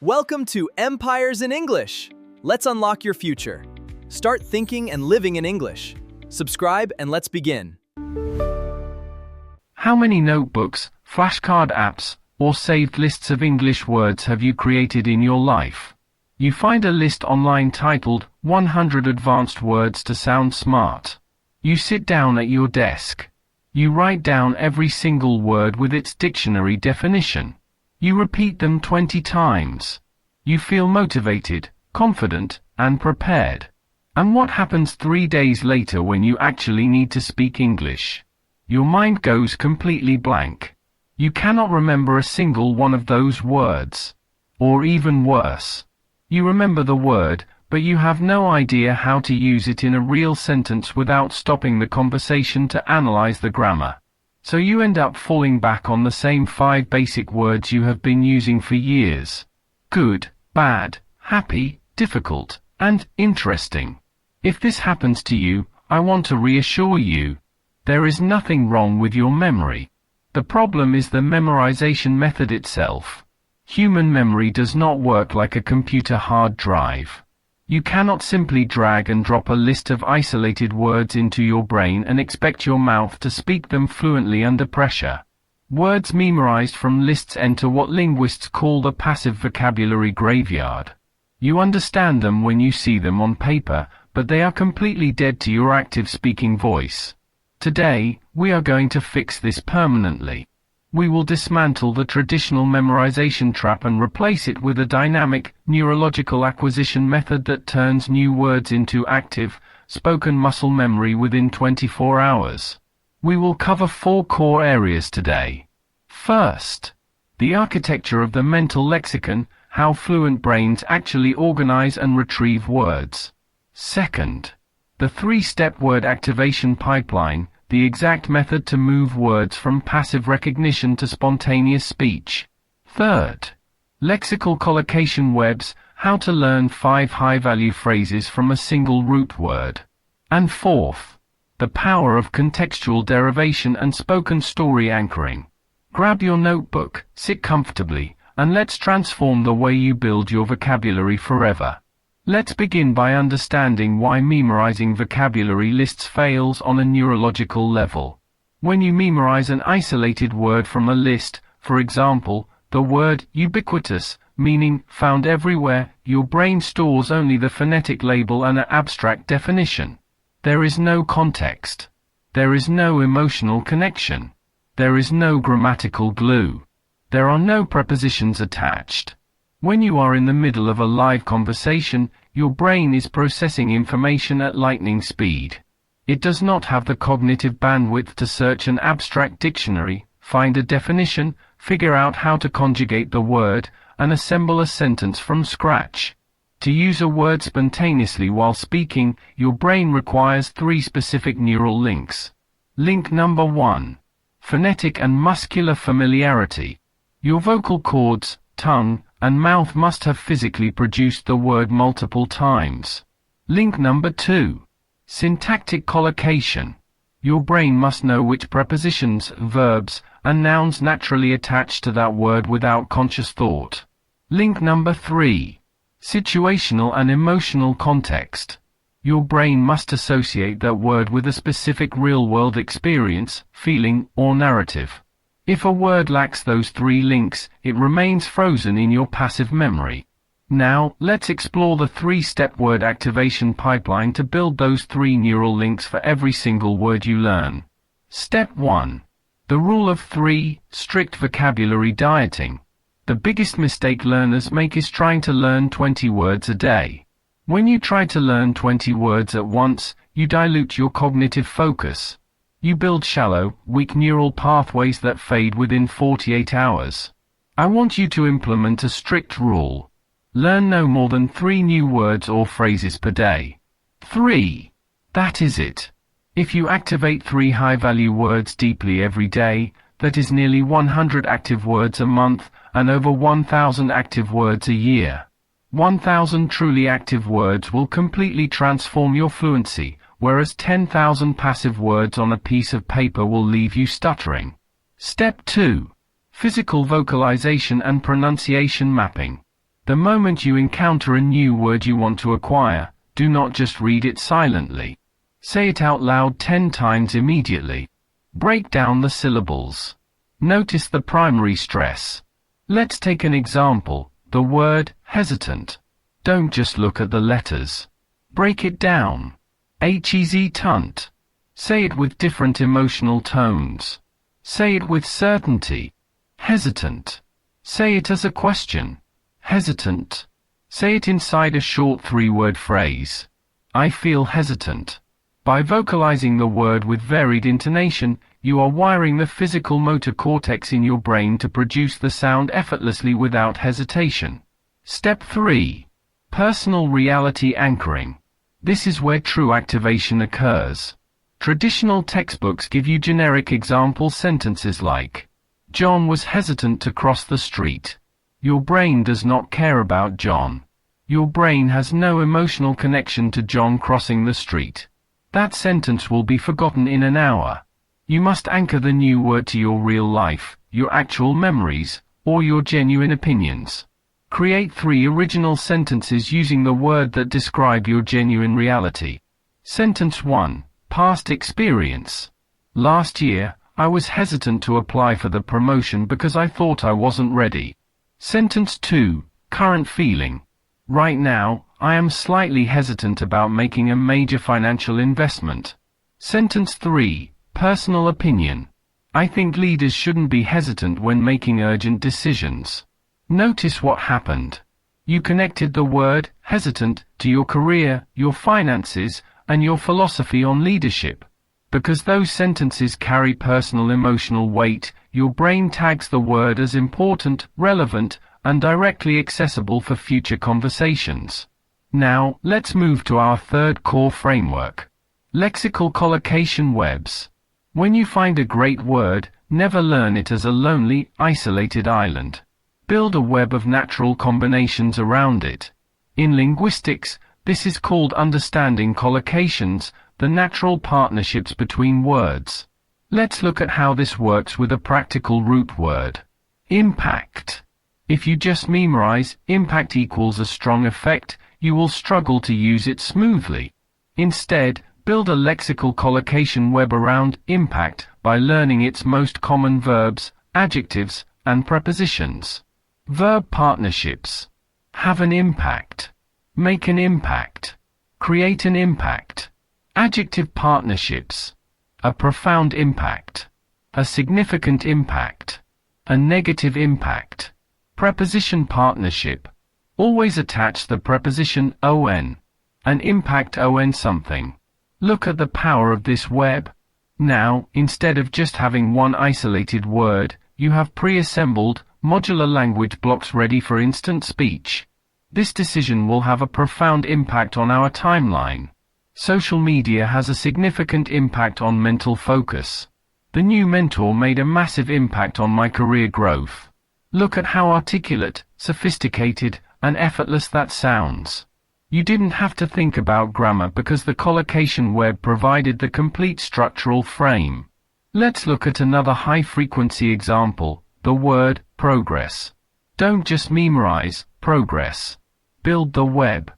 Welcome to Empires in English. Let's unlock your future. Start thinking and living in English. Subscribe and let's begin. How many notebooks, flashcard apps, or saved lists of English words have you created in your life? You find a list online titled 100 Advanced Words to Sound Smart. You sit down at your desk. You write down every single word with its dictionary definition. You repeat them 20 times. You feel motivated, confident, and prepared. And what happens 3 days later when you actually need to speak English? Your mind goes completely blank. You cannot remember a single one of those words. Or even worse. You remember the word, but you have no idea how to use it in a real sentence without stopping the conversation to analyze the grammar. So you end up falling back on the same 5 basic words you have been using for years. Good, bad, happy, difficult, and interesting. If this happens to you, I want to reassure you. There is nothing wrong with your memory. The problem is the memorization method itself. Human memory does not work like a computer hard drive. You cannot simply drag and drop a list of isolated words into your brain and expect your mouth to speak them fluently under pressure. Words memorized from lists enter what linguists call the passive vocabulary graveyard. You understand them when you see them on paper, but they are completely dead to your active speaking voice. Today, we are going to fix this permanently. We will dismantle the traditional memorization trap and replace it with a dynamic, neurological acquisition method that turns new words into active, spoken muscle memory within 24 hours. We will cover 4 core areas today. First, the architecture of the mental lexicon, how fluent brains actually organize and retrieve words. Second, the 3-step word activation pipeline, the exact method to move words from passive recognition to spontaneous speech. Third, lexical collocation webs, how to learn 5 high-value phrases from a single root word. And fourth, the power of contextual derivation and spoken story anchoring. Grab your notebook, sit comfortably, and let's transform the way you build your vocabulary forever. Let's begin by understanding why memorizing vocabulary lists fails on a neurological level. When you memorize an isolated word from a list, for example, the word ubiquitous, meaning found everywhere, your brain stores only the phonetic label and an abstract definition. There is no context. There is no emotional connection. There is no grammatical glue. There are no prepositions attached. When you are in the middle of a live conversation, your brain is processing information at lightning speed. It does not have the cognitive bandwidth to search an abstract dictionary, find a definition, figure out how to conjugate the word, and assemble a sentence from scratch. To use a word spontaneously while speaking, your brain requires 3 specific neural links. Link number 1. Phonetic and muscular familiarity. Your vocal cords, tongue, and mouth must have physically produced the word multiple times. Link number 2. Syntactic collocation. Your brain must know which prepositions, verbs, and nouns naturally attach to that word without conscious thought. Link number 3. Situational and emotional context. Your brain must associate that word with a specific real-world experience, feeling, or narrative. If a word lacks those 3 links, it remains frozen in your passive memory. Now, let's explore the 3-step word activation pipeline to build those 3 neural links for every single word you learn. Step 1. The rule of 3, strict vocabulary dieting. The biggest mistake learners make is trying to learn 20 words a day. When you try to learn 20 words at once, you dilute your cognitive focus. You build shallow, weak neural pathways that fade within 48 hours. I want you to implement a strict rule. Learn no more than 3 new words or phrases per day. 3. That is it. If you activate 3 high-value words deeply every day, that is nearly 100 active words a month, and over 1,000 active words a year. 1,000 truly active words will completely transform your fluency, whereas 10,000 passive words on a piece of paper will leave you stuttering. Step 2. Physical vocalization and pronunciation mapping. The moment you encounter a new word you want to acquire, do not just read it silently. Say it out loud 10 times immediately. Break down the syllables. Notice the primary stress. Let's take an example, the word hesitant. Don't just look at the letters. Break it down. Hesitant. Say it with different emotional tones. Say it with certainty. Hesitant. Say it as a question. Hesitant. Say it inside a short 3-word phrase. I feel hesitant. By vocalizing the word with varied intonation, you are wiring the physical motor cortex in your brain to produce the sound effortlessly without hesitation. Step 3. Personal reality anchoring. This is where true activation occurs. Traditional textbooks give you generic example sentences like, John was hesitant to cross the street. Your brain does not care about John. Your brain has no emotional connection to John crossing the street. That sentence will be forgotten in an hour. You must anchor the new word to your real life, your actual memories, or your genuine opinions. Create 3 original sentences using the word that describe your genuine reality. Sentence 1. Past experience. Last year, I was hesitant to apply for the promotion because I thought I wasn't ready. Sentence 2. Current feeling. Right now, I am slightly hesitant about making a major financial investment. Sentence 3. Personal opinion. I think leaders shouldn't be hesitant when making urgent decisions. Notice what happened. You connected the word hesitant to your career, your finances, and your philosophy on leadership. Because those sentences carry personal emotional weight, your brain tags the word as important, relevant, and directly accessible for future conversations. Now, let's move to our third core framework. Lexical Collocation Webs. When you find a great word, never learn it as a lonely, isolated island. Build a web of natural combinations around it. In linguistics, this is called understanding collocations, the natural partnerships between words. Let's look at how this works with a practical root word. Impact. If you just memorize impact equals a strong effect, you will struggle to use it smoothly. Instead, build a lexical collocation web around impact by learning its most common verbs, adjectives, and prepositions. Verb partnerships. Have an impact. Make an impact. Create an impact. Adjective partnerships. A profound impact. A significant impact. A negative impact. Preposition partnership. Always attach the preposition on. An impact on something. Look at the power of this web. Now, instead of just having one isolated word, you have pre-assembled, modular language blocks ready for instant speech. This decision will have a profound impact on our timeline. Social media has a significant impact on mental focus. The new mentor made a massive impact on my career growth. Look at how articulate, sophisticated, and effortless that sounds. You didn't have to think about grammar because the collocation web provided the complete structural frame. Let's look at another high-frequency example, the word progress. Don't just memorize progress. Build the web.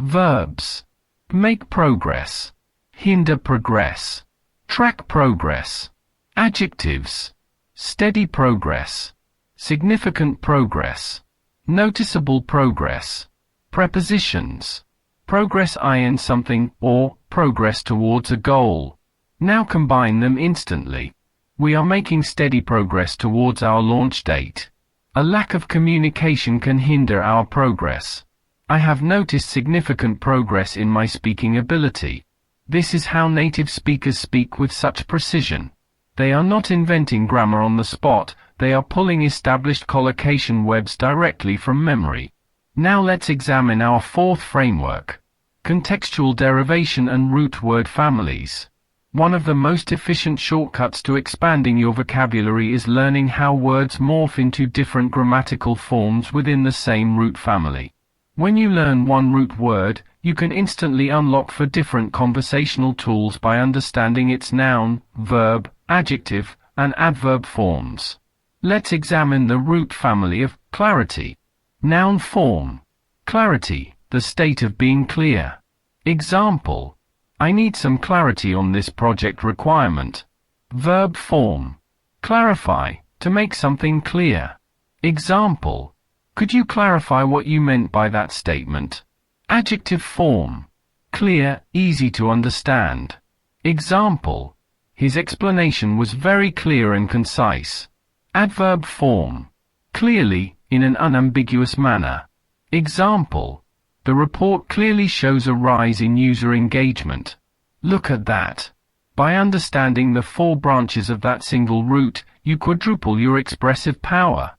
Verbs. Make progress. Hinder progress. Track progress. Adjectives. Steady progress. Significant progress. Noticeable progress. Prepositions. Progress in something or progress towards a goal. Now combine them instantly. We are making steady progress towards our launch date. A lack of communication can hinder our progress. I have noticed significant progress in my speaking ability. This is how native speakers speak with such precision. They are not inventing grammar on the spot, they are pulling established collocation webs directly from memory. Now let's examine our fourth framework. Contextual derivation and root word families. One of the most efficient shortcuts to expanding your vocabulary is learning how words morph into different grammatical forms within the same root family. When you learn one root word, you can instantly unlock for different conversational tools by understanding its noun, verb, adjective, and adverb forms. Let's examine the root family of clarity. Noun form. Clarity, the state of being clear. Example: I need some clarity on this project requirement. Verb form: clarify, to make something clear. Example: could you clarify what you meant by that statement? Adjective form: clear, easy to understand. Example: his explanation was very clear and concise. Adverb form: clearly, in an unambiguous manner. Example: the report clearly shows a rise in user engagement. Look at that. By understanding the 4 branches of that single root, you quadruple your expressive power.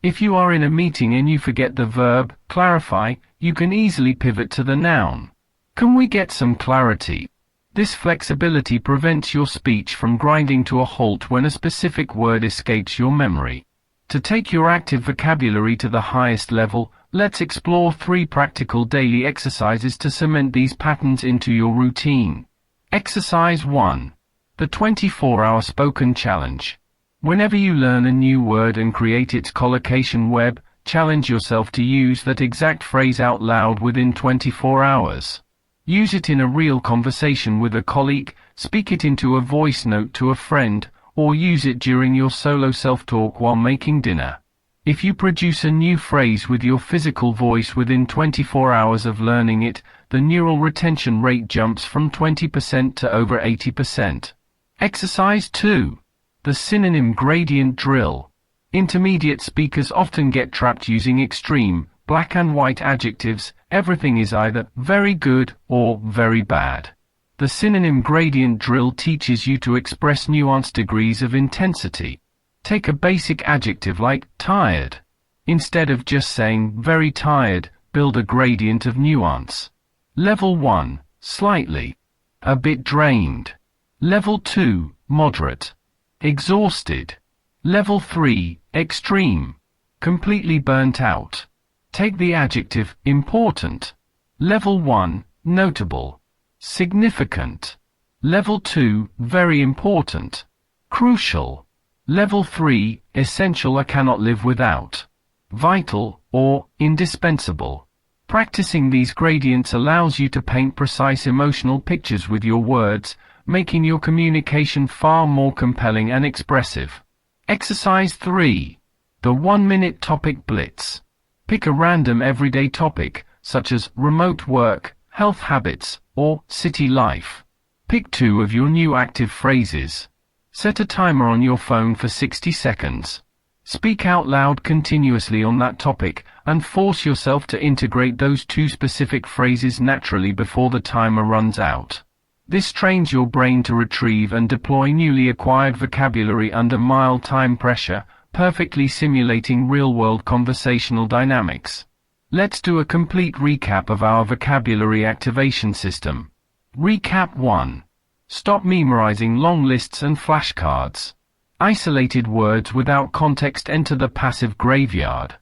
If you are in a meeting and you forget the verb, clarify, you can easily pivot to the noun. Can we get some clarity? This flexibility prevents your speech from grinding to a halt when a specific word escapes your memory. To take your active vocabulary to the highest level, let's explore 3 practical daily exercises to cement these patterns into your routine. Exercise 1. The 24-hour spoken challenge. Whenever you learn a new word and create its collocation web, challenge yourself to use that exact phrase out loud within 24 hours. Use it in a real conversation with a colleague, speak it into a voice note to a friend, or use it during your solo self-talk while making dinner. If you produce a new phrase with your physical voice within 24 hours of learning it, the neural retention rate jumps from 20% to over 80%. Exercise 2. The Synonym Gradient Drill. Intermediate speakers often get trapped using extreme, black and white adjectives. Everything is either very good or very bad. The Synonym Gradient Drill teaches you to express nuanced degrees of intensity. Take a basic adjective like tired. Instead of just saying very tired, build a gradient of nuance. Level 1, slightly. A bit drained. Level 2, moderate. Exhausted. Level 3, extreme. Completely burnt out. Take the adjective important. Level 1, notable. Significant. Level 2, very important. Crucial. Level 3, essential, I cannot live without. Vital, or indispensable. Practicing these gradients allows you to paint precise emotional pictures with your words, making your communication far more compelling and expressive. Exercise 3. The 1-minute topic blitz. Pick a random everyday topic, such as remote work, health habits, or city life. Pick 2 of your new active phrases. Set a timer on your phone for 60 seconds. Speak out loud continuously on that topic, and force yourself to integrate those 2 specific phrases naturally before the timer runs out. This trains your brain to retrieve and deploy newly acquired vocabulary under mild time pressure, perfectly simulating real-world conversational dynamics. Let's do a complete recap of our vocabulary activation system. Recap 1. Stop memorizing long lists and flashcards. Isolated words without context enter the passive graveyard.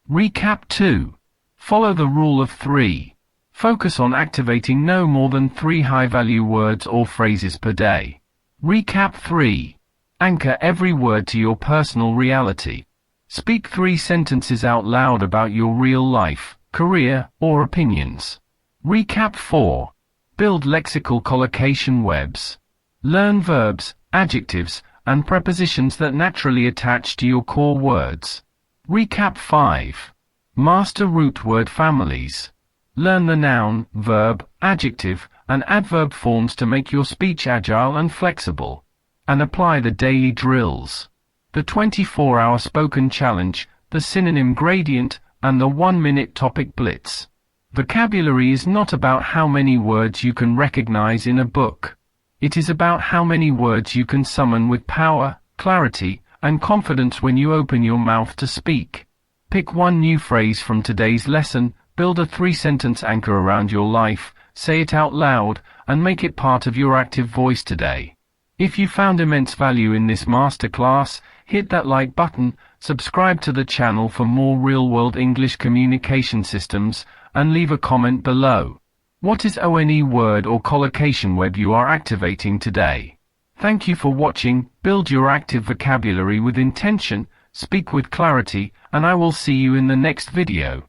Recap 2. Follow the rule of 3. Focus on activating no more than 3 high-value words or phrases per day. Recap 3. Anchor every word to your personal reality. Speak 3 sentences out loud about your real life, career, or opinions. Recap 4. Build lexical collocation webs. Learn verbs, adjectives, and prepositions that naturally attach to your core words. Recap 5. Master root word families. Learn the noun, verb, adjective, and adverb forms to make your speech agile and flexible. And apply the daily drills. The 24-hour spoken challenge, the synonym gradient, and the 1-minute topic blitz. Vocabulary is not about how many words you can recognize in a book. It is about how many words you can summon with power, clarity, and confidence when you open your mouth to speak. Pick 1 new phrase from today's lesson, build a 3-sentence anchor around your life, say it out loud, and make it part of your active voice today. If you found immense value in this masterclass, hit that like button, subscribe to the channel for more real-world English communication systems, and leave a comment below. What is ONE word or collocation web you are activating today? Thank you for watching. Build your active vocabulary with intention, speak with clarity, and I will see you in the next video.